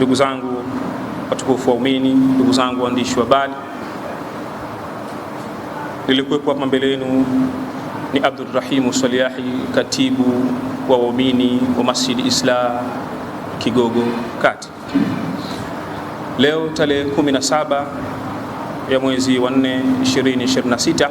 ndugu zangu watukufu waumini, ndugu zangu waandishi wa habari, nilikuwepo hapa mbele yenu ni Abdurrahim Swaliahi, katibu wa waumini wa Masjid Islah Kigogo Kati. Leo tarehe 17 ya mwezi wa 4 2026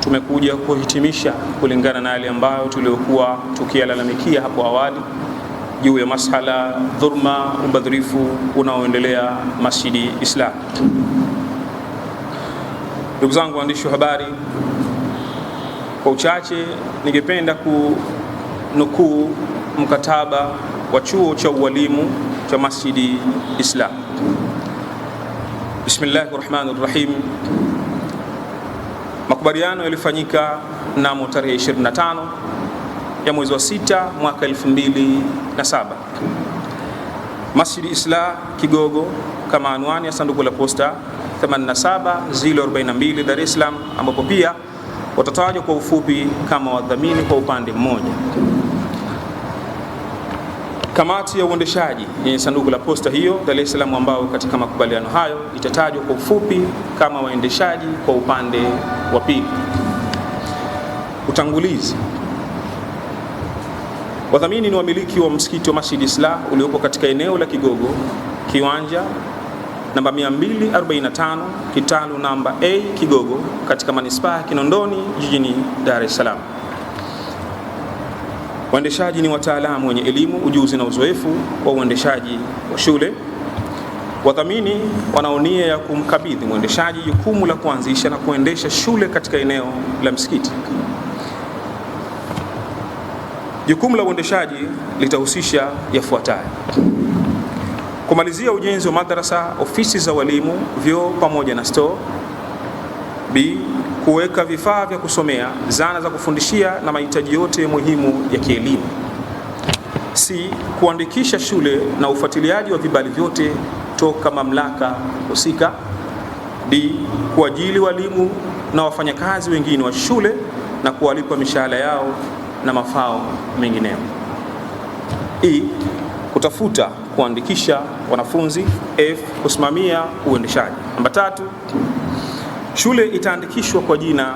tumekuja kuhitimisha kulingana na yale ambayo tuliokuwa tukiyalalamikia hapo awali juu ya masala dhulma, ubadhirifu unaoendelea Masjid Islah. Ndugu zangu waandishi wa habari, kwa uchache ningependa kunukuu mkataba wa chuo cha ualimu cha Masjid Islah. Bismillahirrahmanirrahim. Makubaliano yalifanyika mnamo tarehe 25 ya mwezi wa 6 mwaka 2007. Masjid Islah Kigogo kama anwani ya sanduku la posta 87042 Dar es Salaam, ambapo pia watatajwa kwa ufupi kama wadhamini kwa upande mmoja. Kamati ya uendeshaji yenye sanduku la posta hiyo Dar es Salaam, ambao katika makubaliano hayo itatajwa kwa ufupi kama waendeshaji kwa upande wa pili. Utangulizi. Wadhamini ni wamiliki wa msikiti wa Masjid Islah uliopo katika eneo la Kigogo, kiwanja namba 245, kitalu namba A Kigogo, katika manispaa ya Kinondoni jijini Dar es Salaam. Waendeshaji ni wataalamu wenye elimu, ujuzi na uzoefu wa uendeshaji wa shule. Wadhamini wanaonia ya kumkabidhi mwendeshaji jukumu la kuanzisha na kuendesha shule katika eneo la msikiti. Jukumu la uendeshaji litahusisha yafuatayo: kumalizia ujenzi wa madrasa, ofisi za walimu, vyoo pamoja na store. B, kuweka vifaa vya kusomea, zana za kufundishia na mahitaji yote muhimu ya kielimu. C, kuandikisha shule na ufuatiliaji wa vibali vyote toka mamlaka husika. D, kuajili walimu na wafanyakazi wengine wa shule na kuwalipa mishahara yao na mafao mengineyo. E, kutafuta kuandikisha wanafunzi. F, kusimamia uendeshaji. Namba 3, shule itaandikishwa kwa jina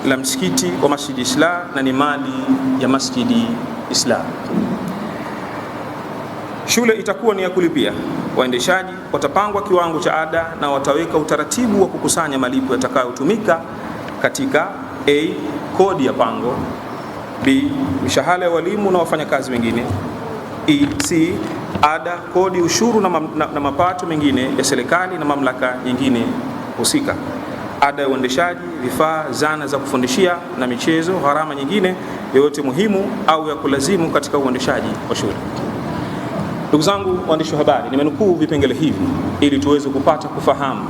la msikiti wa Masjid Islah na ni mali ya Masjid Islah. Shule itakuwa ni ya kulipia. Waendeshaji watapangwa kiwango cha ada na wataweka utaratibu wa kukusanya malipo yatakayotumika katika A, kodi ya pango; B, mishahara ya walimu na wafanyakazi wengine; E, C, ada, kodi, ushuru na mapato mengine ya serikali na mamlaka nyingine husika; ada ya uendeshaji, vifaa, zana za kufundishia na michezo, gharama nyingine yoyote muhimu au ya kulazimu katika uendeshaji wa shule. Ndugu zangu waandishi wa habari, nimenukuu vipengele hivi ili tuweze kupata kufahamu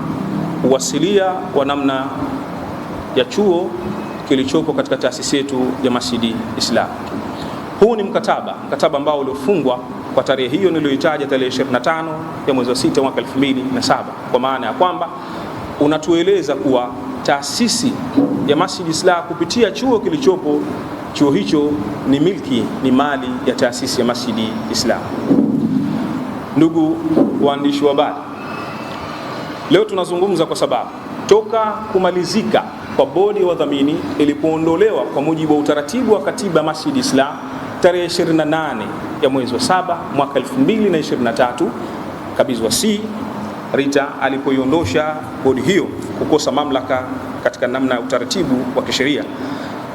uwasilia wa namna ya chuo kilichopo katika taasisi yetu ya Masjid Islah. Huu ni mkataba ambao uliofungwa kwa tarehe hiyo niliyoitaja, tarehe 25 ya mwezi wa 6 mwaka 2007, kwa maana ya kwamba unatueleza kuwa taasisi ya Masjid Islah kupitia chuo kilichopo, chuo hicho ni milki, ni mali ya taasisi ya Masjid Islah. Ndugu waandishi wa habari, leo tunazungumza kwa sababu toka kumalizika kwa bodi ya wadhamini ilipoondolewa kwa mujibu wa utaratibu wa katiba Masjid Islah tarehe 28 ya mwezi wa 7 mwaka 2023, kabidhi wa C Rita alipoiondosha bodi hiyo kukosa mamlaka katika namna ya utaratibu wa kisheria.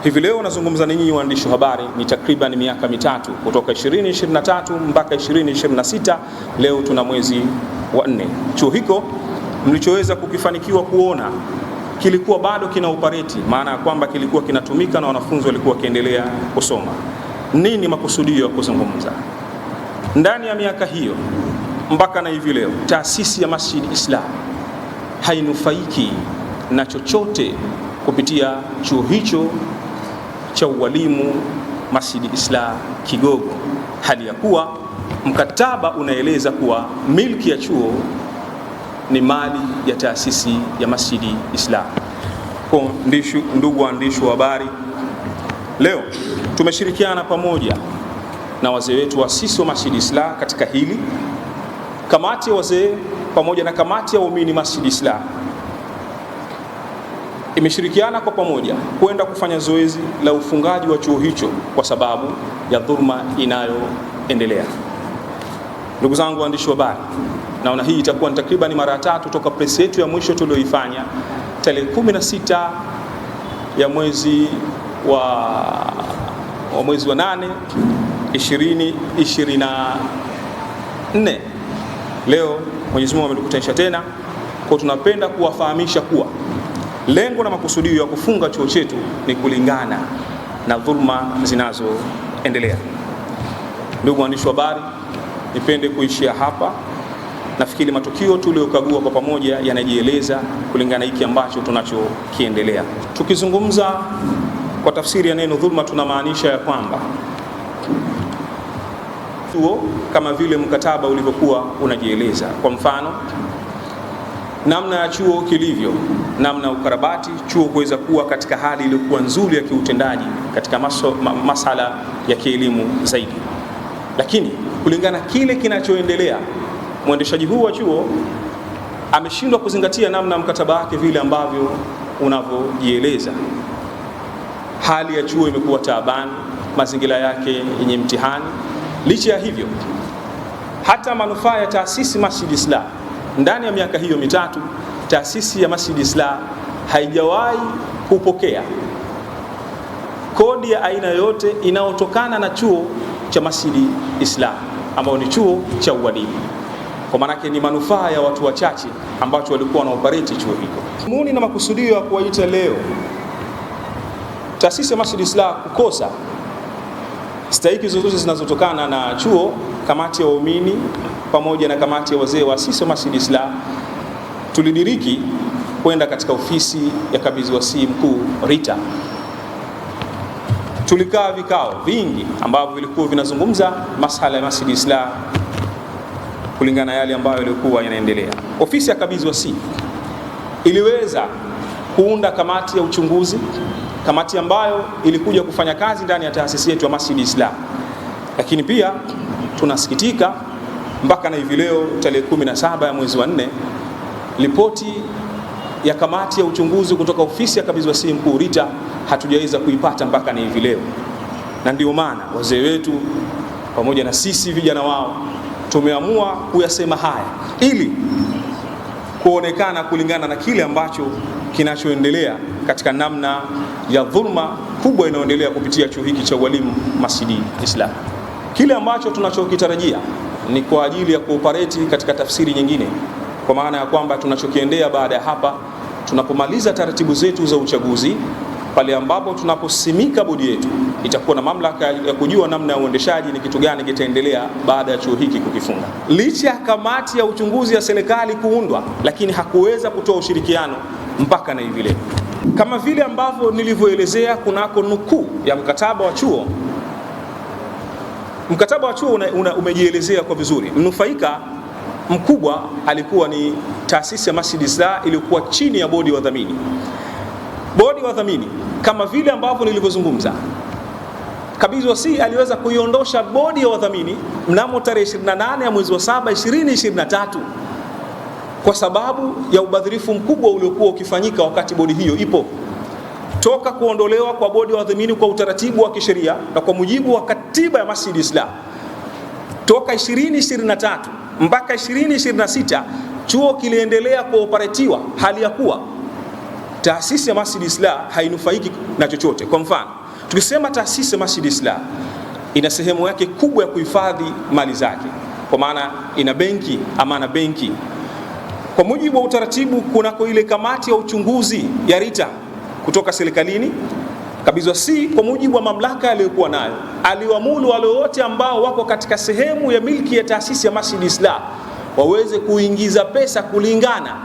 Hivi leo nazungumza ninyi waandishi wa habari, ni takriban miaka mitatu kutoka 2023 mpaka 2026. Leo tuna mwezi wa 4. Chuo hiko mlichoweza kukifanikiwa kuona kilikuwa bado kina operate, maana ya kwamba kilikuwa kinatumika na wanafunzi walikuwa wakiendelea kusoma. Nini makusudio ya kuzungumza? Ndani ya miaka hiyo mpaka na hivi leo, taasisi ya Masjid Islah hainufaiki na chochote kupitia chuo hicho cha ualimu Masjid Islah Kigogo, hali ya kuwa mkataba unaeleza kuwa milki ya chuo ni mali ya taasisi ya Masjid Islah. Kwa ndugu waandishi wa habari, leo tumeshirikiana pamoja na wazee wetu waasisi wa Masjid Islah katika hili kamati ya wazee pamoja na kamati ya waumini Masjid Islah imeshirikiana kwa pamoja kwenda kufanya zoezi la ufungaji wa chuo hicho kwa sababu ya dhulma inayoendelea. Ndugu zangu waandishi wa habari, naona hii itakuwa ni takriban mara ya 3 toka press yetu ya mwisho tulioifanya tarehe 16 ya mwezi wa 8 2024. Leo Mwenyezi Mungu ametukutanisha tena, kwa tunapenda kuwafahamisha kuwa lengo na makusudio ya kufunga chuo chetu ni kulingana na dhulma zinazoendelea. Ndugu waandishi wa habari, nipende kuishia hapa. Nafikiri matukio tuliyokagua kwa pamoja yanajieleza kulingana hiki ambacho tunachokiendelea. Tukizungumza kwa tafsiri ya neno dhulma, tunamaanisha ya kwamba chuo kama vile mkataba ulivyokuwa unajieleza. Kwa mfano, namna ya chuo kilivyo, namna ukarabati chuo kuweza kuwa katika hali iliyokuwa nzuri ya kiutendaji katika masala ya kielimu zaidi. Lakini kulingana kile kinachoendelea, mwendeshaji huu wa chuo ameshindwa kuzingatia namna mkataba wake vile ambavyo unavyojieleza. Hali ya chuo imekuwa taabani, mazingira yake yenye mtihani. Licha ya hivyo, hata manufaa ya taasisi Masjid Islah ndani ya miaka hiyo mitatu, taasisi ya Masjid Islah haijawahi kupokea kodi ya aina yoyote inayotokana na chuo cha Masjid Islah ambao ni chuo cha ualimu. Kwa maana yake ni manufaa ya watu wachache ambacho walikuwa wanaoperate chuo hicho. Muni na makusudio ya kuwaita leo taasisi ya Masjid Islah kukosa stahiki zozote zinazotokana na chuo, kamati ya waumini pamoja na kamati ya wazee wa asisi wa Masjid Islah, tulidiriki kwenda katika ofisi ya kabidhi wasii mkuu RITA. Tulikaa vikao vingi ambavyo vilikuwa vinazungumza masuala ya Masjid Islah kulingana na yale ambayo yalikuwa yanaendelea. Ofisi ya kabidhi wasii iliweza kuunda kamati ya uchunguzi, kamati ambayo ilikuja kufanya kazi ndani ya taasisi yetu ya Masjid Islah. Lakini pia tunasikitika mpaka na hivi leo tarehe 17 ya mwezi wa 4, ripoti ya kamati ya uchunguzi kutoka ofisi ya kabidhi wasii mkuu RITA hatujaweza kuipata mpaka na hivi leo. Na ndio maana wazee wetu pamoja na sisi vijana wao tumeamua kuyasema haya ili kuonekana kulingana na kile ambacho kinachoendelea katika namna ya dhulma kubwa inayoendelea kupitia chuo hiki cha ualimu Masjid Islah. Kile ambacho tunachokitarajia ni kwa ajili ya kuoperate katika tafsiri nyingine, kwa maana ya kwamba tunachokiendea baada ya hapa, tunapomaliza taratibu zetu za uchaguzi, pale ambapo tunaposimika bodi yetu, itakuwa na mamlaka ya kujua namna ya uendeshaji ni kitu gani kitaendelea baada ya chuo hiki kukifunga. Licha ya kamati ya uchunguzi ya serikali kuundwa, lakini hakuweza kutoa ushirikiano mpaka na hivi leo. Kama vile ambavyo nilivyoelezea kunako nukuu ya mkataba wa chuo, mkataba wa chuo umejielezea kwa vizuri. Mnufaika mkubwa alikuwa ni taasisi ya Masjid Islah iliyokuwa chini ya bodi ya wadhamini. Bodi ya wadhamini, kama vile ambavyo nilivyozungumza, kabidhi wasii aliweza kuiondosha bodi ya wadhamini mnamo tarehe 28 ya mwezi wa 7 2023 kwa sababu ya ubadhirifu mkubwa uliokuwa ukifanyika wakati bodi hiyo ipo. Toka kuondolewa kwa bodi ya wadhamini kwa utaratibu wa kisheria na kwa mujibu wa katiba ya Masjid Islah, toka 2023 mpaka 2026 chuo kiliendelea kuoperatiwa hali ya kuwa taasisi ya Masjid Islah hainufaiki na chochote. Kwa mfano, tukisema taasisi ya Masjid Islah ina sehemu yake kubwa ya kuhifadhi mali zake, kwa maana ina benki, amana benki. Kwa mujibu wa utaratibu, kunako ile kamati ya uchunguzi ya RITA kutoka serikalini, kabidhi wasii kwa mujibu wa mamlaka aliyokuwa nayo aliwaamuru wale wote ambao wako katika sehemu ya milki ya taasisi ya Masjid Islah waweze kuingiza pesa kulingana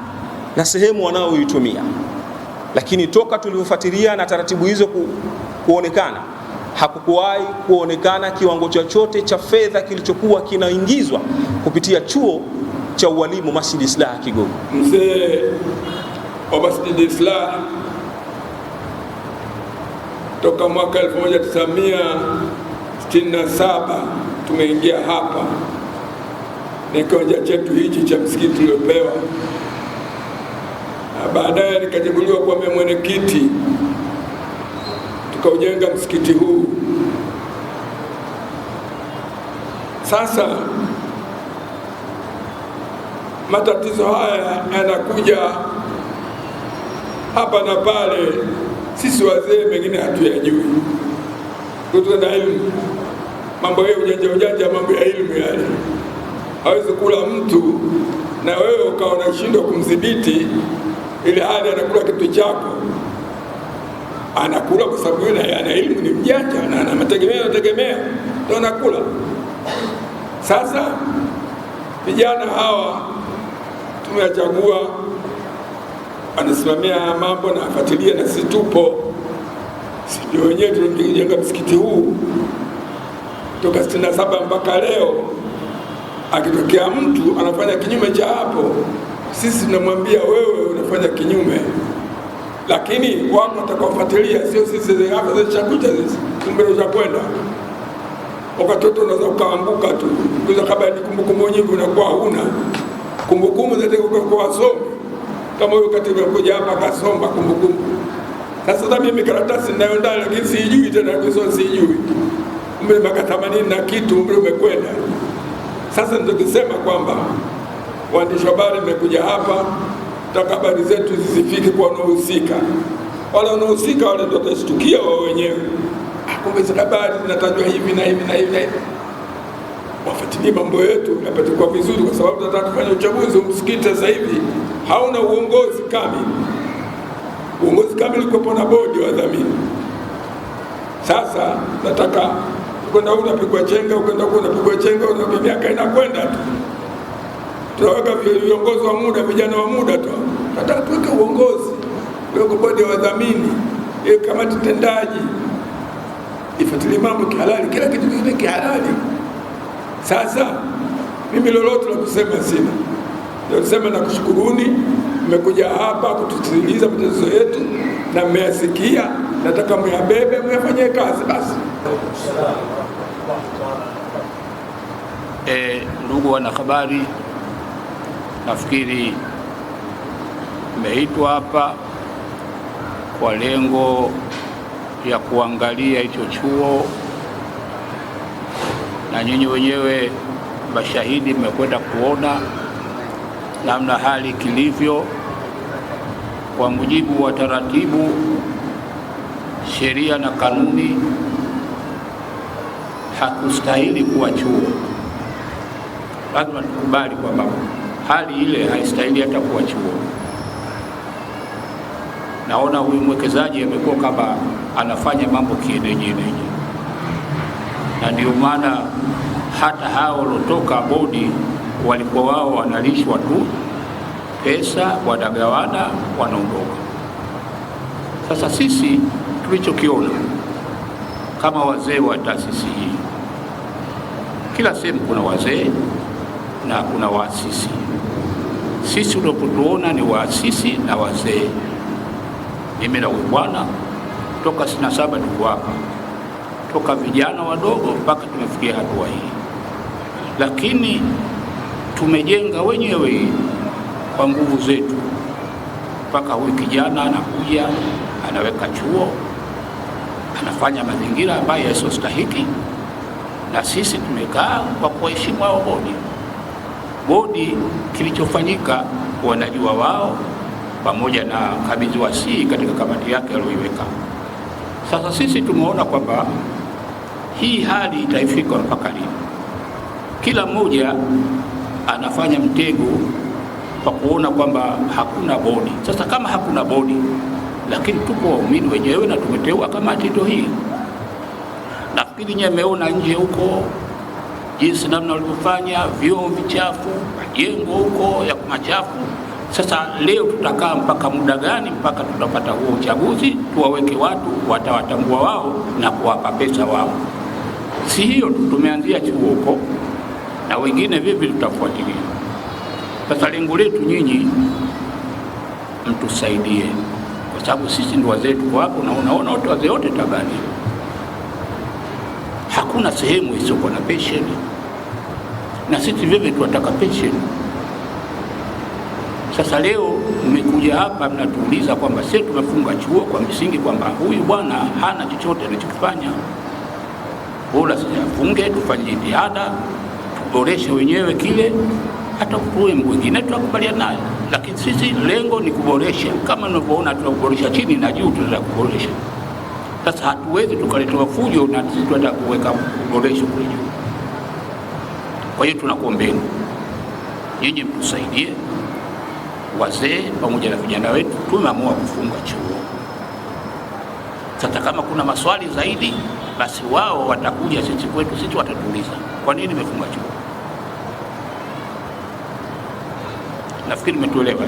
na sehemu wanaoitumia. Lakini toka tulivyofuatilia na taratibu hizo kuonekana, hakukuwahi kuonekana kiwango chochote cha fedha kilichokuwa kinaingizwa kupitia chuo cha ualimu Masjid Islah Kigogo. Mzee wa Masjid Islah toka mwaka 1967 tumeingia hapa ni kiwanja chetu hichi cha msikiti tuliopewa, na baadaye nikachaguliwa kuwa mwenyekiti, tukaujenga msikiti huu. Sasa matatizo haya yanakuja hapa na pale, sisi wazee mengine hatuyajui kutokana na elimu, mambo ya ujanja, mambo ya elimu yale. Hawezi kula mtu na wewe ukawa unashindwa kumdhibiti, ile hali anakula kitu chako, anakula kwa sababu yeye ana elimu, ni mjanja na ana mategemeo ndio anakula. Sasa vijana hawa tumewachagua, anasimamia mambo na afuatilia, na sisi tupo, ndio wenyewe tulijenga msikiti huu toka 67 mpaka leo. Akitokea mtu anafanya kinyume cha hapo, sisi tunamwambia wewe unafanya kinyume, lakini watu watakaofuatilia, sio sisi hapa zishakuja sisi kumbele za kwenda wakatoto, unaweza ukaanguka tu kwa sababu ni kumbukumbu nyingi unakuwa huna kumbukumbu zote kwa wasomi. Kama huyo katibu kuja hapa akasoma kumbukumbu, sasa mimi karatasi ninayo ndani, lakini sijui tena, kwa sijui umri mpaka 80 na kitu, umri umekwenda. Sasa ndio tusema kwamba waandishi habari mmekuja hapa, taka habari zetu zisifike kwa wanaohusika. Wale wanaohusika wale ndio watashtukia wao wenyewe, kumbe hizo habari zinatajwa hivi na hivi na hivi na hivi. Wafuatilie mambo yetu yapate kwa vizuri, kwa sababu tunataka kufanya uchaguzi. Msikiti sasa hivi hauna uongozi kamili. Uongozi kamili uko na bodi wa dhamini. Sasa nataka kwenda huko unapigwa chenga, kwenda huko unapigwa chenga, na miaka inakwenda tu. Tunaweka viongozi wa muda, vijana wa muda tu. Nataka tuweke uongozi, tuweke bodi wa dhamini, kamati tendaji, ifuatilie mambo kihalali, kila kitu kiwe kihalali. Sasa mimi lolote la kusema sina. Ndio nasema nakushukuruni, mmekuja hapa kutusikiliza matatizo yetu na mmeyasikia. Nataka myabebe, myafanyie kazi basi. Ndugu wanahabari, nafikiri mmeitwa hapa kwa lengo ya kuangalia hicho chuo, na nyinyi wenyewe mashahidi, mmekwenda kuona namna hali kilivyo. Kwa mujibu wa taratibu, sheria na kanuni, hakustahili kuwa chuo. Lazima tukubali kwamba hali ile haistahili hata kuwa chuo. Naona huyu mwekezaji amekuwa kama anafanya mambo kienyeji, na ndio maana hata hao walotoka bodi walikuwa wao wanalishwa tu pesa, wanagawana, wanaondoka. Sasa sisi tulichokiona kama wazee wa taasisi hii, kila sehemu kuna wazee na kuna waasisi. Sisi tunapotuona ni waasisi na wazee. Mimi na bwana toka 67 tuko hapa, toka vijana wadogo mpaka tumefikia hatua hii, lakini tumejenga wenyewe kwa nguvu zetu. Mpaka huyu kijana anakuja anaweka chuo, anafanya mazingira ambayo yasiyostahiki, na sisi tumekaa kwa kuheshimu hao bodi. Bodi kilichofanyika wanajua wao, pamoja na kabidhi wasii katika kamati yake aliyoiweka. Sasa sisi tumeona kwamba hii hali itaifika mpaka lini. Kila mmoja anafanya mtego kwa kuona kwamba hakuna bodi. Sasa kama hakuna bodi, lakini tupo waumini wenyewe na tumeteua kamati ndio hii. Nafikiri nyewe mmeona nje huko jinsi namna walivyofanya, vyoo vichafu, majengo huko ya machafu. Sasa leo tutakaa mpaka muda gani mpaka tutapata huo uchaguzi, tuwaweke watu watawatambua wao na kuwapa pesa wao? Si hiyo tu, tumeanzia chuo huko na wengine vipi tutafuatilia. Sasa lengo letu nyinyi mtusaidie, kwa sababu sisi ndio wazee tuko hapo, na unaona wote wazee wote tabani, hakuna sehemu isiyokuwa na pensheni. na sisi vile tunataka pension. Sasa leo mmekuja hapa mnatuuliza kwamba sisi tumefunga chuo kwa misingi kwamba huyu bwana hana chochote anachokifanya, bora sijafunge, tufanye jitihada tuboreshe wenyewe kile, hata kutoe mwingine tutakubaliana naye, lakini sisi lengo ni kuboresha. Kama unavyoona tunakuboresha chini na juu, tunataka kuboresha. Sasa hatuwezi tukaletewa fujo na sisi tunataka kuweka kuboresha kule juu. Kwa hiyo tunakuombeni nyinyi mtusaidie, wazee pamoja na vijana wetu. Tumeamua kufunga chuo. Sasa kama kuna maswali zaidi, basi wao watakuja sisi kwetu, sisi watatuuliza kwa nini nimefunga chuo. Nafikiri nimetuelewa.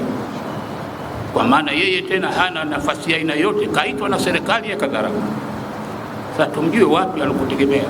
Kwa maana yeye tena hana nafasi ya aina yote, kaitwa na serikali ya kadharau. Sasa tumjue wapi alikotegemea.